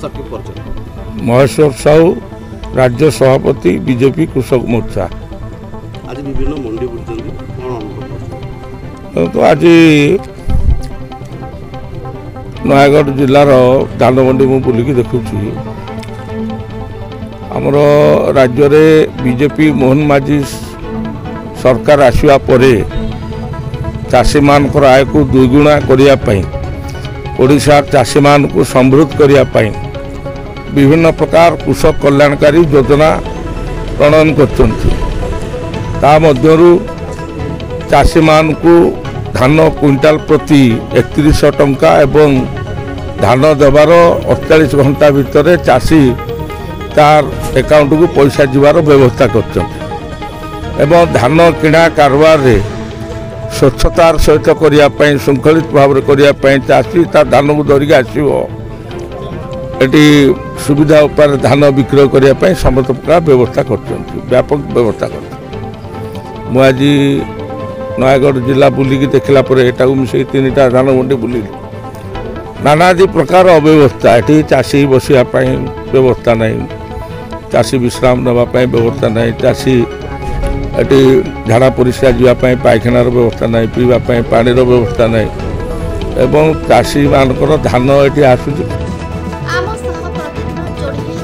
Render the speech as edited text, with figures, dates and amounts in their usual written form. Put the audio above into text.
ସଠିକ୍ ପରିଚୟ। ମହେଶ୍ୱର ସାହୁ, ରାଜ୍ୟ ସଭାପତି ବିଜେପି କୃଷକ ମୋର୍ଚ୍ଚା। ଆଜି ବିଭିନ୍ନ ମଣ୍ଡି ବୁଲୁଛନ୍ତି, କ'ଣ ଅନୁଭବ କରୁଛନ୍ତି? ତ ଆଜି ନୟାଗଡ଼ ଜିଲ୍ଲାର ଧାନ ମଣ୍ଡି ମୁଁ ବୁଲିକି ଦେଖୁଛି। ଆମର ରାଜ୍ୟରେ ବିଜେପି ମୋହନ ମାଝୀ ସରକାର ଆସିବା ପରେ ଚାଷୀମାନଙ୍କର ଆୟକୁ ଦୁଇଗୁଣା କରିବା ପାଇଁ, ଓଡ଼ିଶା ଚାଷୀମାନଙ୍କୁ ସମୃଦ୍ଧ କରିବା ପାଇଁ ବିଭିନ୍ନ ପ୍ରକାର କୃଷକ କଲ୍ୟାଣକାରୀ ଯୋଜନା ପ୍ରଣୟନ କରିଛନ୍ତି। ତା ମଧ୍ୟରୁ ଚାଷୀମାନଙ୍କୁ ଧାନ କୁଇଣ୍ଟାଲ ପ୍ରତି 3100 ଟଙ୍କା ଏବଂ ଧାନ ଦେବାର 48 ଘଣ୍ଟା ଭିତରେ ଚାଷୀ ତାର ଆକାଉଣ୍ଟକୁ ପଇସା ଯିବାର ବ୍ୟବସ୍ଥା କରିଛନ୍ତି ଏବଂ ଧାନ କିଣା କାରବାରରେ ସ୍ୱଚ୍ଛତାର ସହିତ କରିବା ପାଇଁ, ଶୃଙ୍ଖଳିତ ଭାବରେ କରିବା ପାଇଁ ଚାଷୀ ତା ଧାନକୁ ଧରିକି ଆସିବ, ଏଠି ସୁବିଧା ଉପାୟରେ ଧାନ ବିକ୍ରୟ କରିବା ପାଇଁ ସମସ୍ତ ପ୍ରକାର ବ୍ୟବସ୍ଥା କରିଛନ୍ତି, ବ୍ୟାପକ ବ୍ୟବସ୍ଥା କରିଛନ୍ତି। ମୁଁ ଆଜି ନୟାଗଡ଼ ଜିଲ୍ଲା ବୁଲିକି ଦେଖିଲା ପରେ ଏଟାକୁ ମିଶାଇ 3ଟା ଧାନ ମଣ୍ଡି ବୁଲିଲି। ନାନାଦି ପ୍ରକାର ଅବ୍ୟବସ୍ଥା, ଏଠି ଚାଷୀ ବସିବା ପାଇଁ ବ୍ୟବସ୍ଥା ନାହିଁ, ଚାଷୀ ବିଶ୍ରାମ ନେବା ପାଇଁ ବ୍ୟବସ୍ଥା ନାହିଁ, ଚାଷୀ ଏଠି ଝାଡ଼ା ପରିସ୍ରା ଯିବା ପାଇଁ ପାଇଖାନାର ବ୍ୟବସ୍ଥା ନାହିଁ, ପିଇବା ପାଇଁ ପାଣିର ବ୍ୟବସ୍ଥା ନାହିଁ ଏବଂ ଚାଷୀମାନଙ୍କର ଧାନ ଏଠି ଆସୁଛି। ଆମ ସହ ପ୍ରତିଦିନ ଯୋଡ଼ି